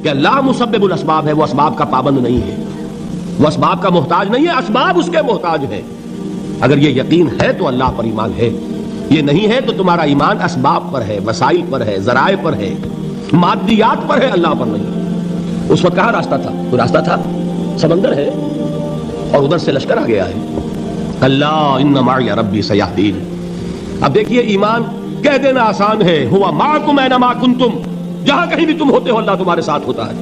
کہ اللہ مسبب الاسباب ہے، وہ اسباب کا پابند نہیں ہے، وہ اسباب کا محتاج نہیں ہے، اسباب اس کے محتاج ہے۔ اگر یہ یقین ہے تو اللہ پر ایمان ہے، یہ نہیں ہے تو تمہارا ایمان اسباب پر ہے، وسائل پر ہے، ذرائع پر ہے، مادیات پر ہے، اللہ پر نہیں۔ اس وقت کہاں راستہ تھا؟ کوئی راستہ تھا؟ سمندر ہے اور ادھر سے لشکر آ گیا ہے۔ اللہ ان معی ربی سیہدین۔ اب دیکھیے ایمان کہہ دینا آسان ہے، ہوا معکم اینما کنتم، جہاں کہیں بھی تم ہوتے ہو اللہ تمہارے ساتھ ہوتا ہے،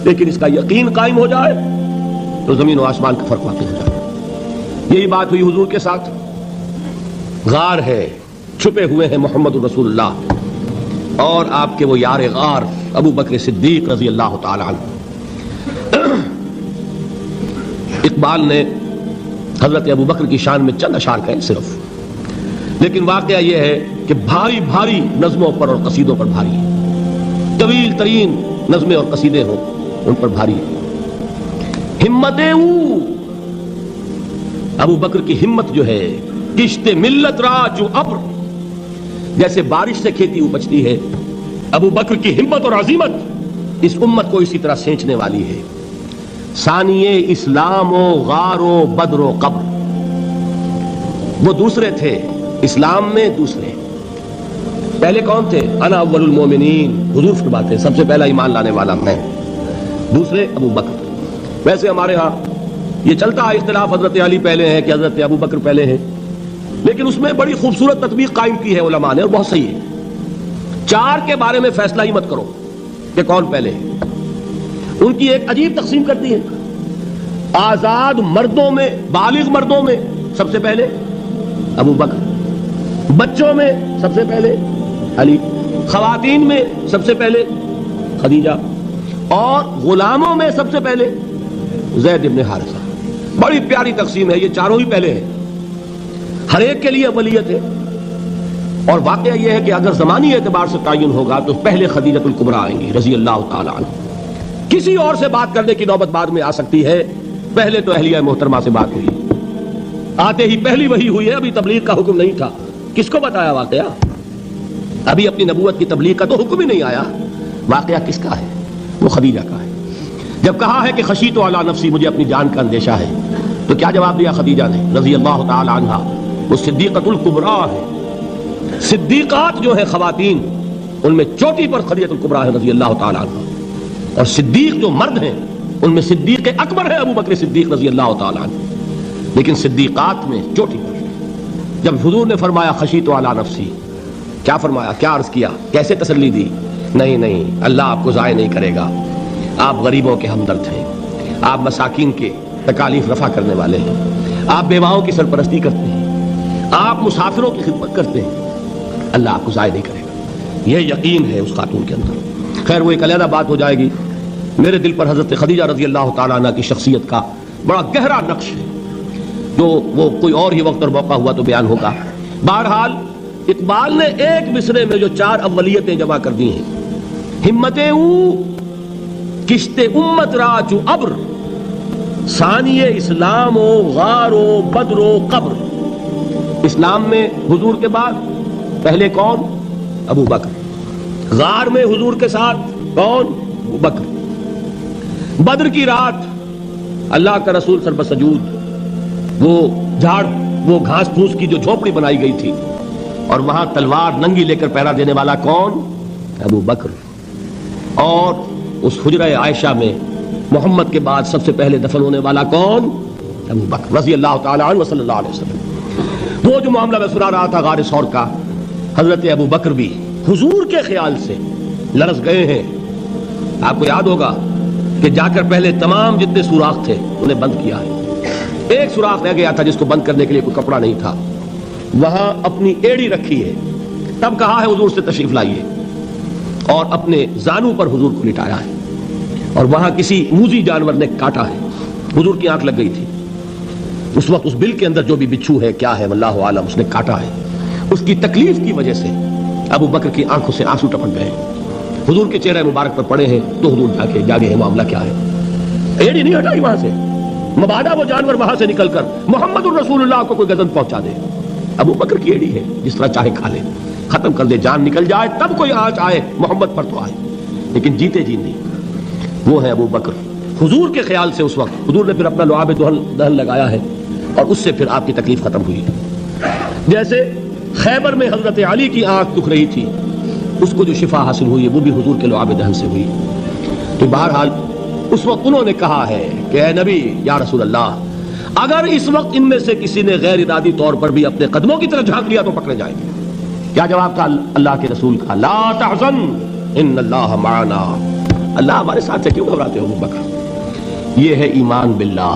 لیکن اس کا یقین قائم ہو جائے تو زمین و آسمان کا فرق واقع ہو جائے۔ یہی بات ہوئی حضور کے ساتھ۔ غار ہے، چھپے ہوئے ہیں محمد رسول اللہ اور آپ کے وہ یار غار ابو بکر صدیق رضی اللہ تعالی عنہ۔ اقبال نے حضرت ابو بکر کی شان میں چند اشعار کہے صرف، لیکن واقعہ یہ ہے کہ بھاری بھاری نظموں پر اور قصیدوں پر بھاری ہے، طویل ترین نظمیں اور قصیدے ہوں ان پر بھاری ہے۔ ہمتیں ابو بکر کی ہمت جو ہے، کشت ملت را جو ابر، جیسے بارش سے کھیتی اپجتی ہے، ابو بکر کی ہمت اور عزیمت اس امت کو اسی طرح سینچنے والی ہے۔ ثانیے اسلام و غار و بدر و قبر، وہ دوسرے تھے اسلام میں، دوسرے پہلے کون تھے؟ انا اول المومنین، حضور فرماتے ہیں سب سے پہلا ایمان لانے والا میں، دوسرے ابو بکر۔ ویسے ہمارے ہاں یہ چلتا ہے اختلاف، حضرت علی پہلے ہیں کہ حضرت ابو بکر پہلے ہیں، لیکن اس میں بڑی خوبصورت تطبیق قائم کی ہے علماء نے اور بہت صحیح ہے۔ چار کے بارے میں فیصلہ ہی مت کرو کہ کون پہلے ہے، ان کی ایک عجیب تقسیم کرتی ہے۔ آزاد مردوں میں، بالغ مردوں میں سب سے پہلے ابو بکر، بچوں میں سب سے پہلے علی، خواتین میں سب سے پہلے خدیجہ، اور غلاموں میں سب سے پہلے زید بن حارثہ۔ بڑی پیاری تقسیم ہے، یہ چاروں ہی پہلے ہیں، ہر ایک کے لیے اولیت ہے۔ اور واقعہ یہ ہے کہ اگر زمانی اعتبار سے تعین ہوگا تو پہلے خدیجۃ الکبریٰ آئیں گی رضی اللہ تعالی عنہ۔ کسی اور سے بات کرنے کی نوبت بعد میں آ سکتی ہے، پہلے تو اہلیہ محترمہ سے بات ہوئی، آتے ہی پہلی وحی ہوئی ہے، ابھی تبلیغ کا حکم نہیں تھا۔ کس کو بتایا واقعہ؟ ابھی اپنی نبوت کی تبلیغ کا تو حکم ہی نہیں آیا۔ واقعہ کس کا ہے؟ وہ خدیجہ کا ہے۔ جب کہا ہے کہ خشیت علی نفسی، مجھے اپنی جان کا اندیشہ ہے، تو کیا جواب دیا خدیجہ نے رضی اللہ تعالی عنہا؟ وہ صدیقۃ الکبریٰ ہے۔ صدیقات جو ہے خواتین، ان میں چوٹی پر خدیجۃ الکبریٰ ہے رضی اللہ تعالی عنہا، اور صدیق جو مرد ہیں ان میں صدیق اکبر ہے ابو بکر صدیق رضی اللہ تعالی عنہ، لیکن صدیقات میں چوٹی پر۔ جب حضور نے فرمایا خشیت علی نفسی، کیا فرمایا، کیا عرض کیا، کیسے تسلی دی؟ نہیں، اللہ آپ کو ضائع نہیں کرے گا، آپ غریبوں کے ہمدرد ہیں، آپ مساکین کے تکالیف رفع کرنے والے ہیں، آپ بیواؤں کی سرپرستی کرتے ہیں، آپ مسافروں کی خدمت کرتے ہیں، اللہ آپ کو ضائع نہیں کرے گا۔ یہ یقین ہے اس خاتون کے اندر۔ خیر وہ ایک علیحدہ بات ہو جائے گی۔ میرے دل پر حضرت خدیجہ رضی اللہ تعالیٰ عنہ کی شخصیت کا بڑا گہرا نقش ہے، جو وہ کوئی اور ہی وقت اور موقع ہوا تو بیان ہوگا۔ بہرحال اقبال نے ایک مصرے میں جو چار اولیتیں جمع کر دی ہیں، ہمتیں کشت امت را چو ابر، ثانی اسلام و غار و بدر و قبر۔ اسلام میں حضور کے بعد پہلے کون؟ ابو بکر۔ غار میں حضور کے ساتھ کون؟ ابو بکر۔ بدر کی رات اللہ کا رسول سر بسجود، وہ جھاڑ، وہ گھاس پھوس کی جو جھوپڑی بنائی گئی تھی، اور وہاں تلوار ننگی لے کر پہرا دینے والا کون؟ ابو بکر۔ اور اس حجرہ عائشہ میں محمد کے بعد سب سے پہلے دفن ہونے والا کون؟ ابو بکر رضی اللہ تعالی عنہ صلی اللہ علیہ وسلم۔ وہ جو معاملہ میں سنا رہا تھا غار ثور کا، حضرت ابو بکر بھی حضور کے خیال سے لرز گئے ہیں۔ آپ کو یاد ہوگا کہ جا کر پہلے تمام جتنے سوراخ تھے انہیں بند کیا ہے، ایک سوراخ رہ گیا تھا جس کو بند کرنے کے لیے کوئی کپڑا نہیں تھا، وہاں اپنی ایڑی رکھی ہے، تب کہا ہے حضور سے تشریف لائیے، اور اپنے زانو پر حضور کو لٹایا ہے، اور وہاں کسی موذی جانور نے کاٹا ہے، حضور کی آنکھ لگ گئی تھی، اس وقت اس بل کے اندر جو بھی بچھو ہے کیا ہے واللہ عالم، اس نے کاٹا ہے، اس کی تکلیف کی وجہ سے ابو بکر کی آنکھوں سے آنسو ٹپک گئے، حضور کے چہرے مبارک پر پڑے ہیں، تو حضور جاگے ہیں، معاملہ کیا ہے؟ ایڑی نہیں ہٹائی وہاں سے، مبادا وہ جانور وہاں سے نکل کر محمد الرسول اللہ کو کوئی گزن پہنچا دے، ابو بکر کی ایڑی ہے، جس طرح چاہے کھا لے، ختم کر دے، جان نکل جائے تب کوئی آنچ آئے محمد پر تو آئے، لیکن جیتے جی نہیں۔ وہ ہے ابو بکر. حضور کے خیال سے اس وقت حضور نے پھر اپنا لعاب دہن لگایا ہے اور اس سے پھر آپ کی تکلیف ختم ہوئی. جیسے خیبر میں حضرت علی کی آنکھ دکھ رہی تھی، اس کو جو شفا حاصل ہوئی وہ بھی حضور کے لعاب دہن سے ہوئی. تو بہرحال اس وقت انہوں نے کہا ہے کہ اے نبی یا رسول اللہ، اگر اس وقت ان میں سے کسی نے غیر ارادی طور پر بھی اپنے قدموں کی طرف جھانک لیا تو پکڑے جائیں گے. کیا جواب تھا اللہ کے رسول کا؟ لا تحزن ان اللہ معنا. اللہ ہمارے ساتھ ہے، کیوں گھبراتے ہو ابو بکر؟ یہ ہے ایمان باللہ.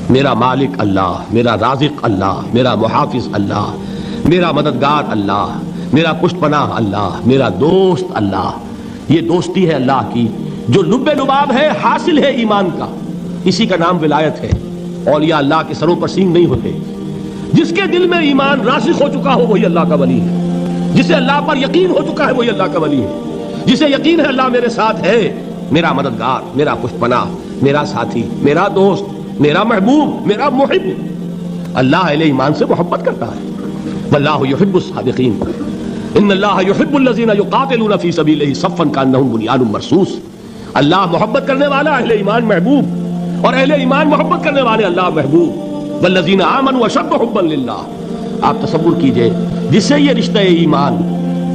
میرا مالک اللہ، میرا رازق اللہ، میرا محافظ اللہ، میرا مددگار اللہ، میرا پشت پناہ اللہ، میرا دوست اللہ. یہ دوستی ہے اللہ کی جو لب لباب ہے، حاصل ہے ایمان کا. اسی کا نام ولایت ہے. اولیاء اللہ کے سروں پر سینگ نہیں ہوتے. جس کے دل میں ایمان راسخ ہو چکا ہو وہی اللہ کا ولی ہے. جسے اللہ پر یقین ہو چکا ہے وہی اللہ کا ولی ہے. جسے یقین ہے اللہ میرے ساتھ ہے، میرا مددگار، میرا پشت پناہ، میرا ساتھی، میرا دوست، میرا محبوب، میرا محب. اللہ اہل ایمان سے محبت کرتا ہے. واللہ یحب الصادقین. ان اللہ یحب الذین یقاتلون فی سبیلہ صفا کانہم بنیان مرصوص. اللہ محبت کرنے والا، اہل ایمان محبوب، اور اہل ایمان محبت کرنے والے اللہ محبوب. والذین آمنوا اشد حبا للہ. آپ تصور کیجئے جسے یہ رشتہ ایمان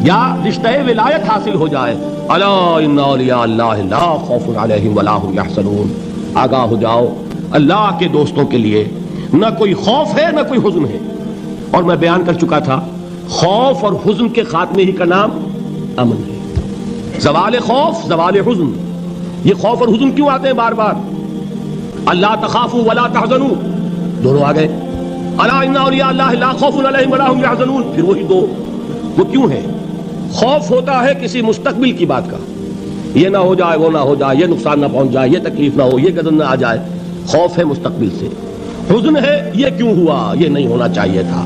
یا رشتہ ولایت حاصل ہو جائے، الا ان اولیاء اللہ لا خوف علیہم ولا هم یحزنون. آگاہ ہو جاؤ، اللہ کے دوستوں کے لیے نہ کوئی خوف ہے نہ کوئی حزن ہے. اور میں بیان کر چکا تھا خوف اور حزن کے خاتمے ہی کا نام امن ہے. زوال خوف، زوال حزن. یہ خوف اور حزن کیوں آتے ہیں بار بار؟ اللہ تخافوا ولا تحزنوا، دونوں آ گئے. الا ان اولیاء اللہ لا خوف علیہم ولا هم یحزنون، پھر وہی دو. وہ کیوں ہے؟ خوف ہوتا ہے کسی مستقبل کی بات کا، یہ نہ ہو جائے، وہ نہ ہو جائے، یہ نقصان نہ پہنچ جائے، یہ تکلیف نہ ہو، یہ غضب نہ آ جائے. خوف ہے مستقبل سے. حزن ہے یہ کیوں ہوا، یہ نہیں ہونا چاہیے تھا،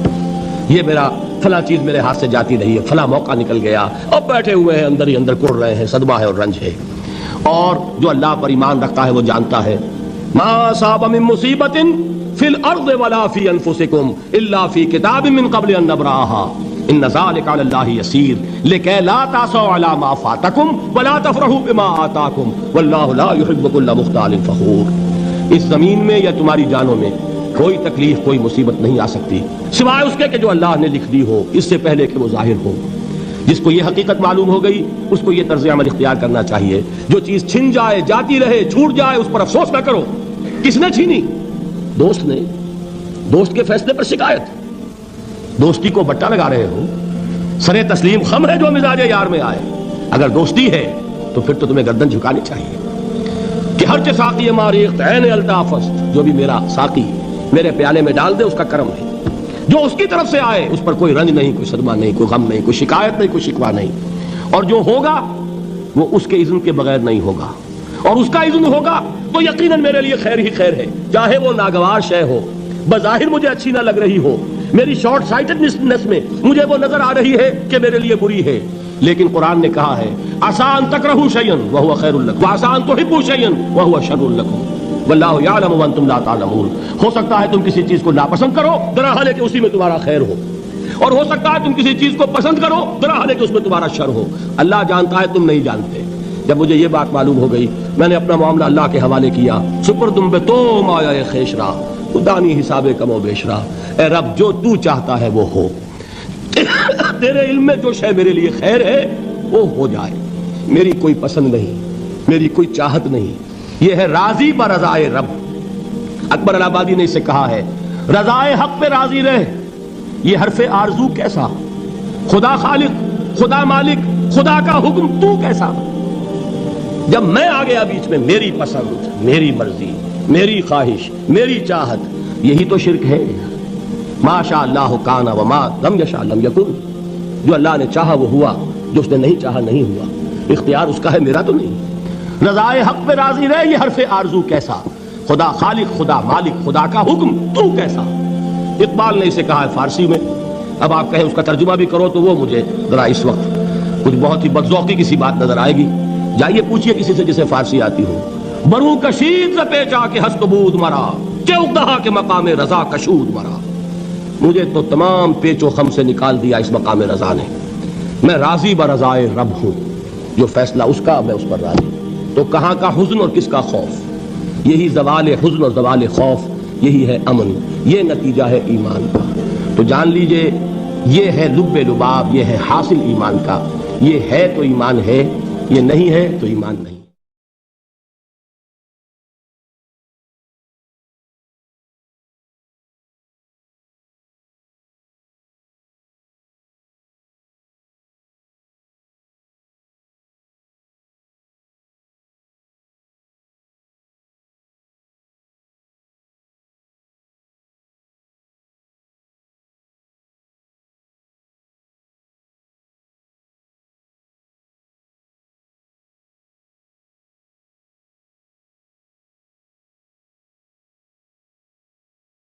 یہ میرا فلاں چیز میرے ہاتھ سے جاتی رہی ہے، فلاں موقع نکل گیا، اب بیٹھے ہوئے ہیں اندر ہی اندر کڑ رہے ہیں، صدمہ ہے اور رنج ہے. اور جو اللہ پر ایمان رکھتا ہے وہ جانتا ہے ما اصاب من مصیبت فی الارض ولا فی انفسکم الا فی کتاب من قبل ان نبرأها ان ذلک علی اللہ یسیر لکی لا تعصوا علی ما فاتکم ولا تفرحوا بما آتاکم واللہ لا یحب کل مختال فخور. اس زمین میں یا تمہاری جانوں میں کوئی تکلیف، کوئی مصیبت نہیں آ سکتی سوائے اس کے کہ جو اللہ نے لکھ دی ہو اس سے پہلے کہ وہ ظاہر ہو. جس کو یہ حقیقت معلوم ہو گئی اس کو یہ طرز عمل اختیار کرنا چاہیے. جو چیز چھن جائے، جاتی رہے، چھوٹ جائے، اس پر افسوس نہ کرو. کس نے چھینی؟ دوست نے. دوست کے فیصلے پر شکایت. دوستی کو بٹا لگا رہے ہو. سر تسلیم خم ہے جو مزاج یار میں آئے. اگر دوستی ہے تو پھر تو تمہیں گردن جھکانی چاہیے کہ ہر چہ ساقی ماریخت عین الطافست، جو بھی میرا ساقی میرے پیالے میں ڈال دے اس کا کرم ہے. جو اس کی طرف سے آئے اس پر کوئی رنج نہیں، کوئی صدمہ نہیں، کوئی غم نہیں، کوئی شکایت نہیں، کوئی شکوہ نہیں. اور جو ہوگا وہ اس کے اذن کے بغیر نہیں ہوگا، اور اس کا اذن ہوگا تو یقیناً میرے لیے خیر ہی خیر ہے. چاہے وہ ناگوار شے ہو، بظاہر مجھے اچھی نہ لگ رہی ہو، میری شارٹ سائٹڈنس میں مجھے وہ نظر آ رہی ہے کہ میرے لیے بری ہے، لیکن قرآن نے کہا ہے عسیٰ ان تکرہوا شیئا وہو خیر لکم وعسیٰ ان تحبوا شیئا وہو شر لکم واللہ یعلم وانتم لا تعلمون. ہو سکتا ہے تم کسی چیز کو ناپسند کرو درحال کہ اسی میں تمہارا خیر ہو، اور ہو سکتا ہے تم کسی چیز کو پسند کرو درحال کہ اس میں تمہارا شر ہو. اللہ جانتا ہے، تم نہیں جانتے. جب مجھے یہ بات معلوم ہو گئی میں نے اپنا معاملہ اللہ کے حوالے کیا. سپردم بے تو مایا خیشرا خدانی حساب کم و بیشرا. اے رب جو تو چاہتا ہے وہ ہو، تیرے علم میں جو شے میرے لیے خیر ہے وہ ہو جائے. میری کوئی پسند نہیں، میری کوئی چاہت نہیں. یہ ہے راضی برضائے رب. اکبر الآبادی نے اسے کہا ہے رضائے حق پہ راضی رہ. یہ حرف آرزو کیسا؟ خدا خالق، خدا مالک، خدا کا حکم تو کیسا؟ جب میں آ گیا بیچ میں میری پسند، میری مرضی، میری خواہش، میری چاہت، یہی تو شرک ہے. ما شاء اللہ کان وما لم یشاء لم یکن. جو اللہ نے چاہا وہ ہوا، جو اس نے نہیں چاہا نہیں ہوا. اختیار اس کا ہے، میرا تو نہیں. رضائے حق پہ راضی رہے، یہ حرف آرزو کیسا؟ خدا خالق، خدا مالک، خدا کا حکم تو کیسا؟ اقبال نے اسے کہا ہے فارسی میں. اب آپ کہیں اس کا ترجمہ بھی کرو تو وہ مجھے ذرا اس وقت کچھ بہت ہی بدذوقی کی سی بات نظر آئے گی. جائیے پوچھئے کسی سے جسے فارسی آتی ہو. برو کشید ز پیچا کے ہست بود مرا کہ اقدہا کے مقام رضا کشود مرا. مجھے تو تمام پیچ و خم سے نکال دیا اس مقام رضا نے. میں راضی برضائے رب ہوں، جو فیصلہ اس کا میں اس پر راضی. تو کہاں کا حزن اور کس کا خوف؟ یہی زوال حزن اور زوال خوف، یہی ہے امن، یہ نتیجہ ہے ایمان کا۔ تو جان لیجئے یہ ہے لب لباب، یہ ہے حاصل ایمان کا۔ یہ ہے تو ایمان ہے، یہ نہیں ہے تو ایمان نہیں۔